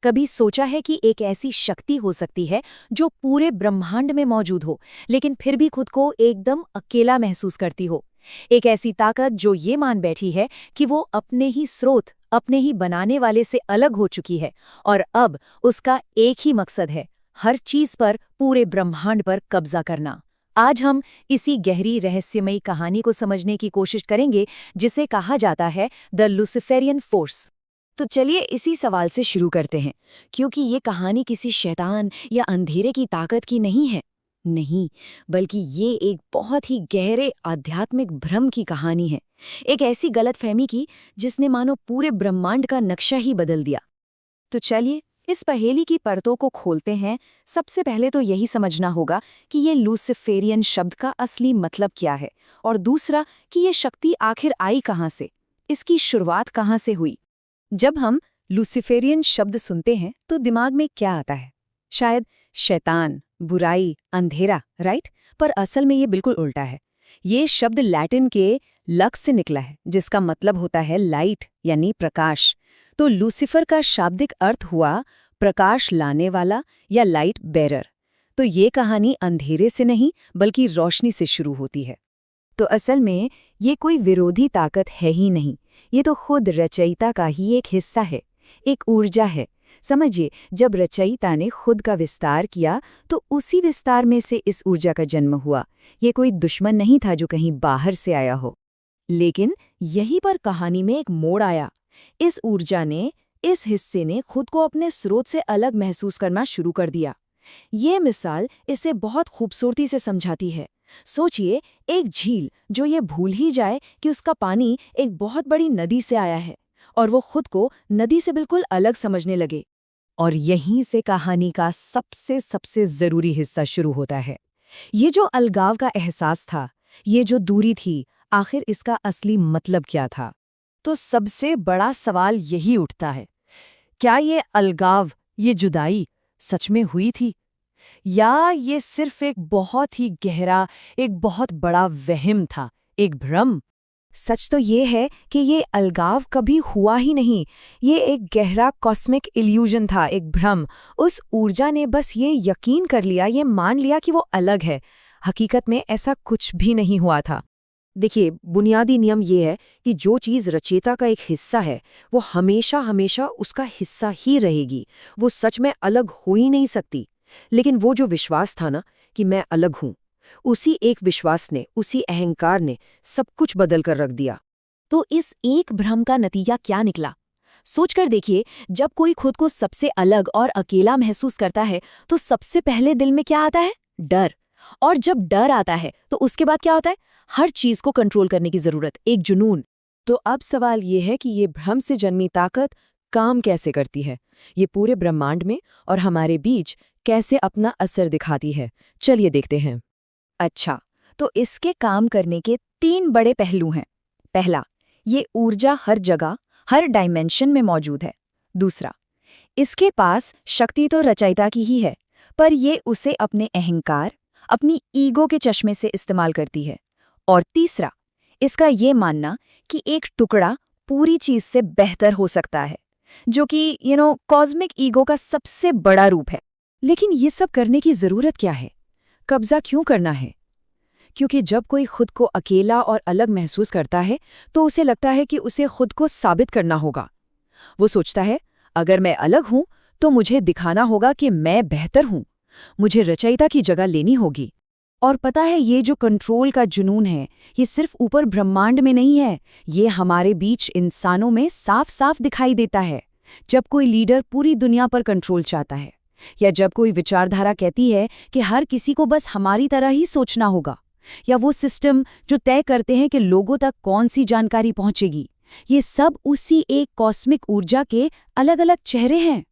कभी सोचा है कि एक ऐसी शक्ति हो सकती है जो पूरे ब्रह्मांड में मौजूद हो, लेकिन फिर भी खुद को एकदम अकेला महसूस करती हो? एक ऐसी ताकत जो ये मान बैठी है कि वो अपने ही स्रोत, अपने ही बनाने वाले से अलग हो चुकी है और अब उसका एक ही मकसद है, हर चीज पर, पूरे ब्रह्मांड पर कब्जा करना। आज हम इसी गहरी रहस्यमयी कहानी को समझने की कोशिश करेंगे जिसे कहा जाता है द लूसिफेरियन फोर्स। तो चलिए इसी सवाल से शुरू करते हैं, क्योंकि ये कहानी किसी शैतान या अंधेरे की ताकत की नहीं है। नहीं, बल्कि ये एक बहुत ही गहरे आध्यात्मिक भ्रम की कहानी है। एक ऐसी गलतफहमी की जिसने मानो पूरे ब्रह्मांड का नक्शा ही बदल दिया। तो चलिए इस पहेली की परतों को खोलते हैं। सबसे पहले तो यही समझना होगा कि ये लूसिफेरियन शब्द का असली मतलब क्या है, और दूसरा कि ये शक्ति आखिर आई कहाँ से, इसकी शुरुआत कहाँ से हुई। जब हम लूसिफेरियन शब्द सुनते हैं तो दिमाग में क्या आता है? शायद शैतान, बुराई, अंधेरा, राइट? पर असल में ये बिल्कुल उल्टा है। ये शब्द लैटिन के लक्स से निकला है, जिसका मतलब होता है लाइट यानी प्रकाश। तो लूसीफर का शाब्दिक अर्थ हुआ प्रकाश लाने वाला या लाइट बेरर। तो ये कहानी अंधेरे से नहीं बल्कि रोशनी से शुरू होती है। तो असल में ये कोई विरोधी ताकत है ही नहीं, ये तो खुद रचयिता का ही एक हिस्सा है, एक ऊर्जा है। समझिए, जब रचयिता ने खुद का विस्तार किया तो उसी विस्तार में से इस ऊर्जा का जन्म हुआ। ये कोई दुश्मन नहीं था जो कहीं बाहर से आया हो। लेकिन यहीं पर कहानी में एक मोड़ आया। इस ऊर्जा ने, इस हिस्से ने खुद को अपने स्रोत से अलग महसूस करना शुरू कर दिया। ये मिसाल इसे बहुत खूबसूरती से समझाती है। सोचिए, एक झील जो ये भूल ही जाए कि उसका पानी एक बहुत बड़ी नदी से आया है, और वो खुद को नदी से बिल्कुल अलग समझने लगे। और यहीं से कहानी का सबसे ज़रूरी हिस्सा शुरू होता है। ये जो अलगाव का एहसास था, ये जो दूरी थी, आखिर इसका असली मतलब क्या था? तो सबसे बड़ा सवाल यही उठता है, क्या ये अलगाव, ये जुदाई सच में हुई थी, या ये सिर्फ एक बहुत ही गहरा, एक बहुत बड़ा वहम था, एक भ्रम? सच तो ये है कि ये अलगाव कभी हुआ ही नहीं। ये एक गहरा कॉस्मिक इल्यूजन था, एक भ्रम। उस ऊर्जा ने बस ये यकीन कर लिया, ये मान लिया कि वो अलग है। हकीकत में ऐसा कुछ भी नहीं हुआ था। देखिए, बुनियादी नियम ये है कि जो चीज़ रचयिता का एक हिस्सा है, वो हमेशा हमेशा उसका हिस्सा ही रहेगी। वो सच में अलग हो ही नहीं सकती। लेकिन वो जो विश्वास था ना कि मैं अलग हूँ, उसी एक विश्वास ने, उसी अहंकार ने सब कुछ बदल कर रख दिया। तो इस एक भ्रम का नतीजा क्या निकला? सोचकर देखिए, जब कोई खुद को सबसे अलग और अकेला महसूस करता है तो सबसे पहले दिल में क्या आता है? डर। और जब डर आता है तो उसके बाद क्या होता है? हर चीज को कंट्रोल करने की जरूरत, एक जुनून। तो अब सवाल ये है कि ये भ्रम से जन्मी ताकत काम कैसे करती है? ये पूरे ब्रह्मांड में और हमारे बीच कैसे अपना असर दिखाती है? चलिए देखते हैं। अच्छा, तो इसके काम करने के 3 बड़े पहलू हैं। पहला, ये ऊर्जा हर जगह, हर डायमेंशन में मौजूद है। दूसरा, इसके पास शक्ति तो रचयिता की ही है, पर ये उसे अपने अहंकार, अपनी ईगो के चश्मे से इस्तेमाल करती है। और तीसरा, इसका ये मानना कि एक टुकड़ा पूरी चीज से बेहतर हो सकता है, जो कि कॉस्मिक ईगो का सबसे बड़ा रूप है। लेकिन ये सब करने की जरूरत क्या है? कब्जा क्यों करना है? क्योंकि जब कोई खुद को अकेला और अलग महसूस करता है तो उसे लगता है कि उसे खुद को साबित करना होगा। वो सोचता है, अगर मैं अलग हूं तो मुझे दिखाना होगा कि मैं बेहतर हूं, मुझे रचयिता की जगह लेनी होगी। और पता है, ये जो कंट्रोल का जुनून है, ये सिर्फ ऊपर ब्रह्मांड में नहीं है, ये हमारे बीच इंसानों में साफ साफ दिखाई देता है। जब कोई लीडर पूरी दुनिया पर कंट्रोल चाहता है, या जब कोई विचारधारा कहती है कि हर किसी को बस हमारी तरह ही सोचना होगा, या वो सिस्टम जो तय करते हैं कि लोगों तक कौन सी जानकारी पहुंचेगी, ये सब उसी एक कॉस्मिक ऊर्जा के अलग अलग चेहरे हैं।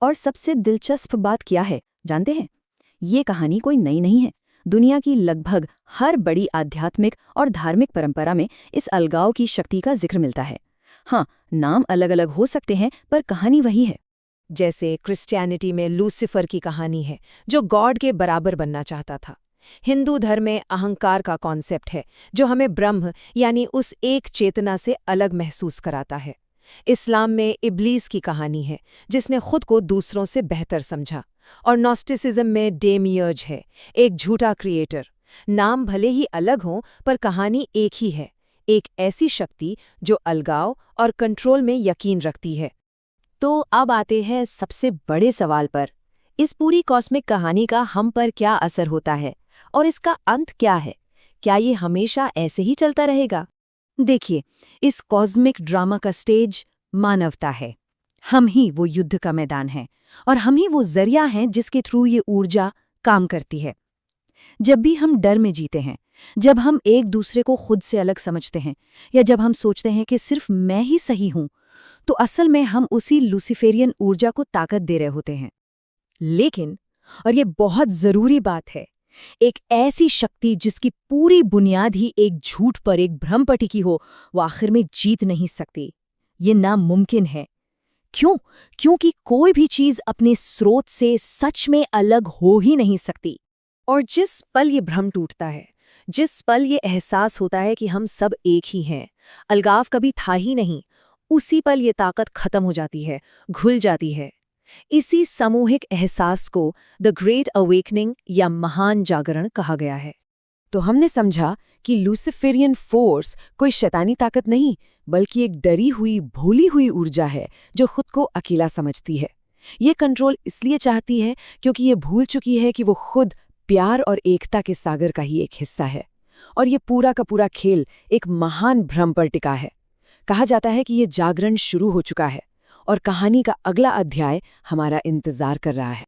और सबसे दिलचस्प बात क्या है जानते हैं? ये कहानी कोई नई नहीं है। दुनिया की लगभग हर बड़ी आध्यात्मिक और धार्मिक परंपरा में इस अलगाव की शक्ति का जिक्र मिलता है। हाँ, नाम अलग अलग हो सकते हैं पर कहानी वही है। जैसे क्रिश्चियनिटी में लूसीफर की कहानी है, जो गॉड के बराबर बनना चाहता था। हिंदू धर्म में अहंकार का कॉन्सेप्ट है, जो हमें ब्रह्म यानी उस एक चेतना से अलग महसूस कराता है। इस्लाम में इब्लीस की कहानी है जिसने खुद को दूसरों से बेहतर समझा। और नॉस्टिसिज्म में डेमियर्ज है, एक झूठा क्रिएटर। नाम भले ही अलग हों पर कहानी एक ही है, एक ऐसी शक्ति जो अलगाव और कंट्रोल में यकीन रखती है। तो अब आते हैं सबसे बड़े सवाल पर। इस पूरी कॉस्मिक कहानी का हम पर क्या असर होता है और इसका अंत क्या है? क्या ये हमेशा ऐसे ही चलता रहेगा? देखिए, इस कॉस्मिक ड्रामा का स्टेज मानवता है। हम ही वो युद्ध का मैदान है और हम ही वो जरिया हैं जिसके थ्रू ये ऊर्जा काम करती है। जब भी हम डर में जीते हैं, जब हम एक दूसरे को खुद से अलग समझते हैं या जब हम सोचते हैं कि सिर्फ मैं ही सही हूं, तो असल में हम उसी लूसीफेरियन ऊर्जा को ताकत दे रहे होते हैं। लेकिन, और ये बहुत जरूरी बात है, एक ऐसी शक्ति जिसकी पूरी बुनियाद ही एक झूठ पर, एक भ्रम पर टिकी हो, वो आखिर में जीत नहीं सकती। ये नामुमकिन है। क्यों? क्योंकि कोई भी चीज अपने स्रोत से सच में अलग हो ही नहीं सकती। और जिस पल ये भ्रम टूटता है, जिस पल ये एहसास होता है कि हम सब एक ही हैं, अलगाव कभी था ही नहीं, उसी पल ये ताकत खत्म हो जाती है, घुल जाती है। इसी सामूहिक एहसास को द ग्रेट अवेकनिंग या महान जागरण कहा गया है। तो हमने समझा कि लूसिफेरियन फोर्स कोई शैतानी ताकत नहीं, बल्कि एक डरी हुई, भूली हुई ऊर्जा है जो खुद को अकेला समझती है। ये कंट्रोल इसलिए चाहती है क्योंकि ये भूल चुकी है कि वो खुद प्यार और एकता के सागर का ही एक हिस्सा है। और ये पूरा का पूरा खेल एक महान भ्रम पर टिका है। कहा जाता है कि ये जागरण शुरू हो चुका है और कहानी का अगला अध्याय हमारा इंतजार कर रहा है।